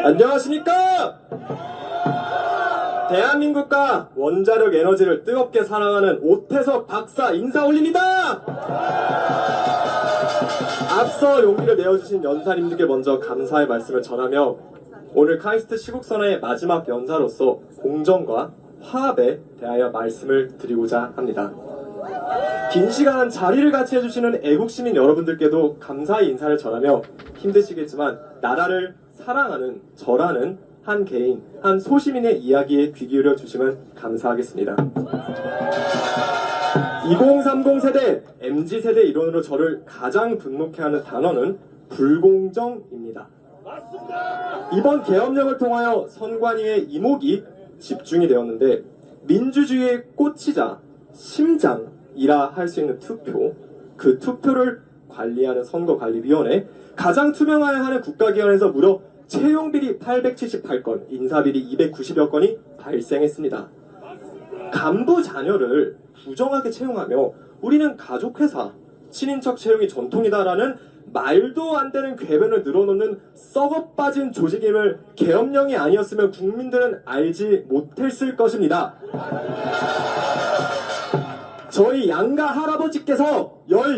안녕하십니까? 대한민국과 원자력 에너지를 뜨겁게 사랑하는 오태석 박사 인사 올립니다. 앞서 용기를 내어주신 연사님들께 먼저 감사의 말씀을 전하며 오늘 카이스트 시국선언의 마지막 연사로서 공정과 화합에 대하여 말씀을 드리고자 합니다. 긴 시간 자리를 같이 해주시는 애국시민 여러분들께도 감사의 인사를 전하며 힘드시겠지만 나라를 사랑하는 저라는 한 개인, 한 소시민의 이야기에 귀 기울여 주시면 감사하겠습니다. 2030 세대, MZ세대 일원으로 저를 가장 분노케 하는 단어는 불공정입니다. 이번 계엄령을 통하여 선관위의 이목이 집중이 되었는데 민주주의의 꽃이자 심장이라 할 수 있는 투표, 그 투표를 관리하는 선거관리위원회, 가장 투명해야 하는 국가기관에서 무려 채용비리 878건, 인사비리 290여 건이 발생했습니다. 간부 자녀를 부정하게 채용하며 우리는 가족회사, 친인척 채용이 전통이다라는 말도 안 되는 궤변을 늘어놓는 썩어빠진 조직임을 계엄령이 아니었으면 국민들은 알지 못했을 것입니다. 저희 양가 할아버지께서 18,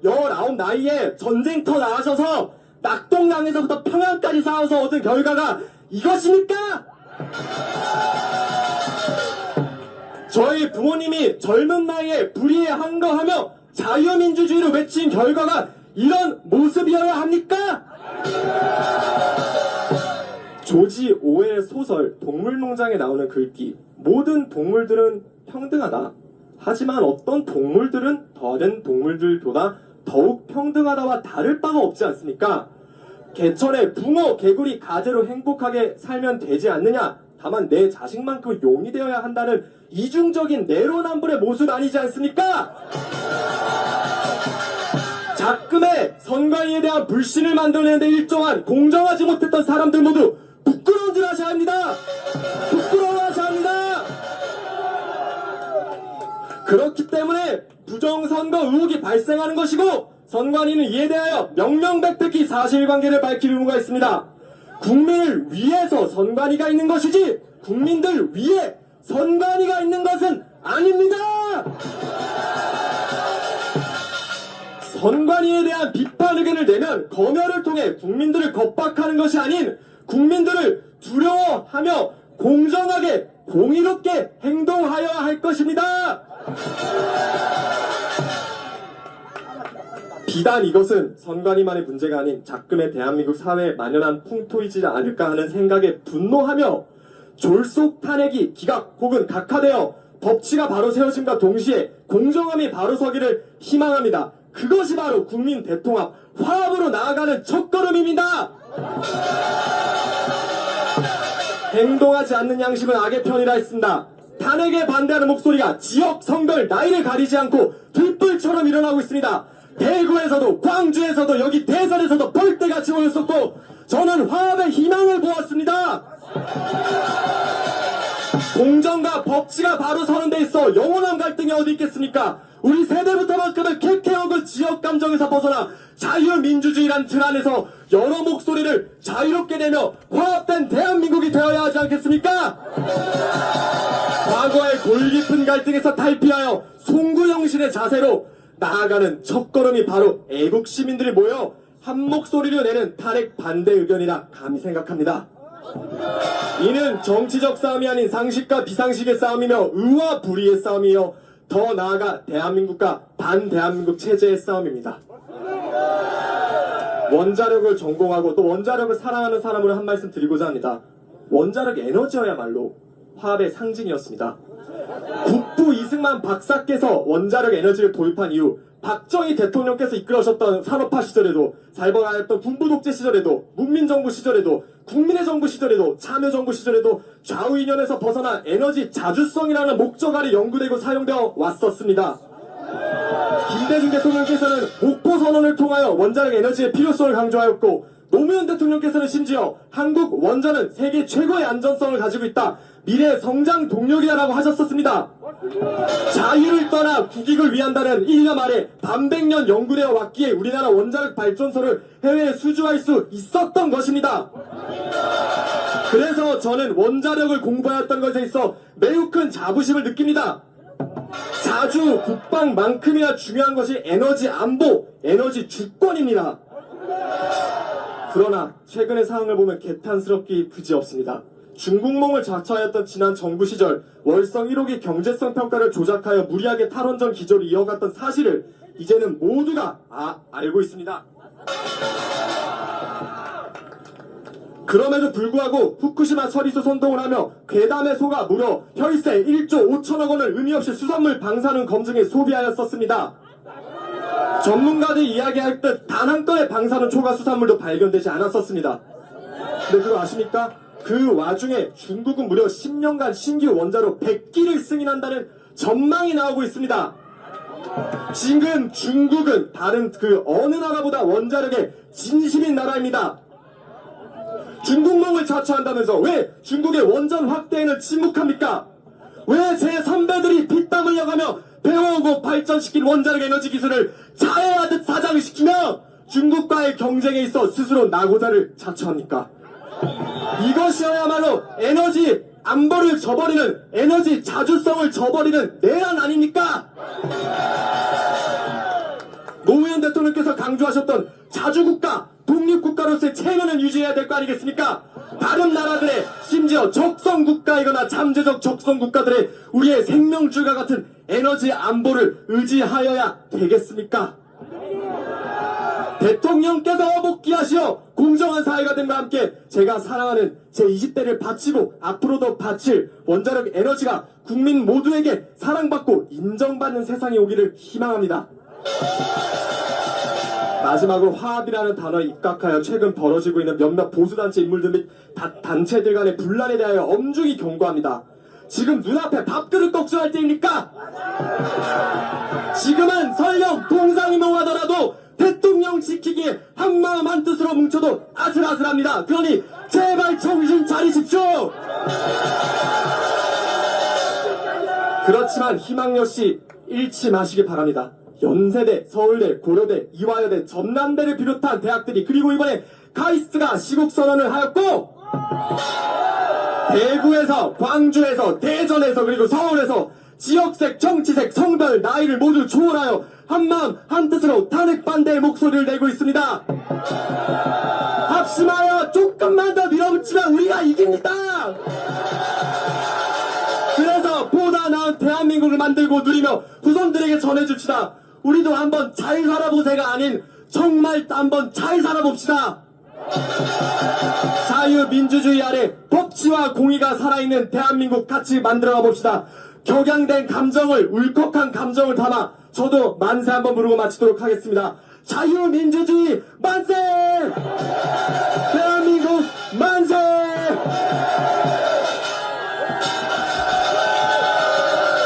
19 나이에 전쟁터 나가셔서 낙동강에서부터 평양까지 싸워서 얻은 결과가 이것입니까? 저희 부모님이 젊은 나이에 불의에 항거하며 자유민주주의를 외친 결과가 이런 모습이어야 합니까? 조지 오웰 소설 동물농장에 나오는 글귀, 모든 동물들은 평등하다. 하지만 어떤 동물들은 다른 동물들보다 더욱 평등하다와 다를 바가 없지 않습니까? 개천에 붕어, 개구리, 가재로 행복하게 살면 되지 않느냐? 다만 내 자식만큼 용이 되어야 한다는 이중적인 내로남불의 모습 아니지 않습니까? 작금의 선관위에 대한 불신을 만들어내는데 일조한 공정하지 못했던 사람들 모두 부끄러워질 하셔야 합니다. 부끄러워하셔야 합니다. 그렇기 때문에 부정선거 의혹이 발생하는 것이고 선관위는 이에 대하여 명명백백히 사실관계를 밝힐 의무가 있습니다. 국민을 위해서 선관위가 있는 것이지 국민들 위해 선관위가 있는 것은 아닙니다. 선관위에 대한 비판 의견을 내면 검열을 통해 국민들을 겁박하는 것이 아닌 국민들을 두려워하며 공정하게 공의롭게 행동하여야 할 것입니다. 비단 이것은 선관위만의 문제가 아닌 작금의 대한민국 사회에 만연한 풍토이지 않을까 하는 생각에 분노하며 졸속 탄핵이 기각 혹은 각하되어 법치가 바로 세워짐과 동시에 공정함이 바로 서기를 희망합니다. 그것이 바로 국민 대통합, 화합으로 나아가는 첫걸음입니다. 행동하지 않는 양심은 악의 편이라 했습니다. 탄핵에 반대하는 목소리가 지역, 성별, 나이를 가리지 않고 들불처럼 일어나고 있습니다. 대구에서도, 광주에서도, 여기 대선에서도 벌떼같이 모였었고 저는 화합의 희망을 보았습니다. 공정과 법치가 바로 서는 데 있어 영원한 갈등이 어디 있겠습니까? 우리 세대부터만큼은 쾌쾌하고 지역 감정에서 벗어나 자유민주주의란 틀 안에서 여러 목소리를 자유롭게 내며 화합된 대한민국이 되어야 하지 않겠습니까? 과거의 골깊은 갈등에서 탈피하여 송구영신의 자세로 나아가는 첫걸음이 바로 애국 시민들이 모여 한 목소리로 내는 탄핵 반대 의견이라 감히 생각합니다. 이는 정치적 싸움이 아닌 상식과 비상식의 싸움이며 의와 불의의 싸움이며 더 나아가 대한민국과 반대한민국 체제의 싸움입니다. 원자력을 전공하고 또 원자력을 사랑하는 사람으로 한 말씀 드리고자 합니다. 원자력 에너지여야말로 화합의 상징이었습니다. 국부 이승만 박사께서 원자력 에너지를 도입한 이후 박정희 대통령께서 이끌어오셨던 산업화 시절에도 살벌하였던 군부 독재 시절에도 문민정부 시절에도 국민의 정부 시절에도 참여정부 시절에도 좌우 이념에서 벗어나 에너지 자주성이라는 목적 아래 연구되고 사용되어 왔었습니다. 김대중 대통령께서는 목포 선언을 통하여 원자력 에너지의 필요성을 강조하였고 노무현 대통령께서는 심지어 한국 원전은 세계 최고의 안전성을 가지고 있다. 미래 성장 동력이라고 하셨었습니다. 자유를 떠나 국익을 위한다는 일념 아래 반백년 연구되어 왔기에 우리나라 원자력 발전소를 해외에 수주할 수 있었던 것입니다. 그래서 저는 원자력을 공부하였던 것에 있어 매우 큰 자부심을 느낍니다. 자주 국방만큼이나 중요한 것이 에너지 안보, 에너지 주권입니다. 그러나 최근의 상황을 보면 개탄스럽기 그지없습니다. 중국몽을 자처하였던 지난 정부 시절 월성 1호기 경제성 평가를 조작하여 무리하게 탈원전 기조를 이어갔던 사실을 이제는 모두가 알고 있습니다. 그럼에도 불구하고 후쿠시마 처리수 선동을 하며 괴담의 소가 무려 혈세 1조 5천억 원을 의미 없이 수산물 방사능 검증에 소비하였었습니다. 전문가들이 이야기할 듯 단 한 건의 방사능 초과 수산물도 발견되지 않았었습니다. 근데 그거 아십니까? 그 와중에 중국은 무려 10년간 신규 원자로 100기를 승인한다는 전망이 나오고 있습니다. 지금 중국은 다른 그 어느 나라보다 원자력에 진심인 나라입니다. 중국몽을 자처한다면서 왜 중국의 원전 확대에는 침묵합니까? 왜 제 선배들이 피땀 흘려가며 배워오고 발전시킨 원자력 에너지 기술을 자해하듯 사장시키며 중국과의 경쟁에 있어 스스로 나고자를 자처합니까? 이것이야말로 에너지 안보를 저버리는, 에너지 자주성을 저버리는 내란 아닙니까? 노무현 대통령께서 강조하셨던 자주국가, 독립국가로서의 체면을 유지해야 될 거 아니겠습니까? 다른 나라들의 심지어 적성국가이거나 잠재적 적성국가들의 우리의 생명줄과 같은 에너지 안보를 의지하여야 되겠습니까? 대통령께서 복귀하시어 공정한 사회가됨과 함께 제가 사랑하는 제 20대를 바치고 앞으로도 바칠 원자력 에너지가 국민 모두에게 사랑받고 인정받는 세상이 오기를 희망합니다. 마지막으로 화합이라는 단어에 입각하여 최근 벌어지고 있는 몇몇 보수단체 인물들 및 단체들 간의 분란에 대하여 엄중히 경고합니다. 지금 눈앞에 밥그릇 걱정할 때입니까? 지금은 설령 동상이몽하더라도 대통령 지키기에 한마음 한뜻으로 뭉쳐도 아슬아슬합니다. 그러니 제발 정신 차리십시오. 그렇지만 희망 역시 잃지 마시기 바랍니다. 연세대, 서울대, 고려대, 이화여대, 전남대를 비롯한 대학들이 그리고 이번에 카이스트가 시국선언을 하였고 대구에서, 광주에서, 대전에서 그리고 서울에서 지역색, 정치색, 성별, 나이를 모두 초월하여 한마음 한뜻으로 탄핵 반대의 목소리를 내고 있습니다. 합심하여 조금만 더 밀어붙이면 우리가 이깁니다. 그래서 보다 나은 대한민국을 만들고 누리며 후손들에게 전해줍시다. 우리도 한번 잘 살아보세가 아닌 정말 한번 잘 살아봅시다. 자유민주주의 아래 법치와 공의가 살아있는 대한민국 같이 만들어가 봅시다. 격양된 감정을, 울컥한 감정을 담아 저도 만세 한번 부르고 마치도록 하겠습니다. 자유민주주의 만세! 대한민국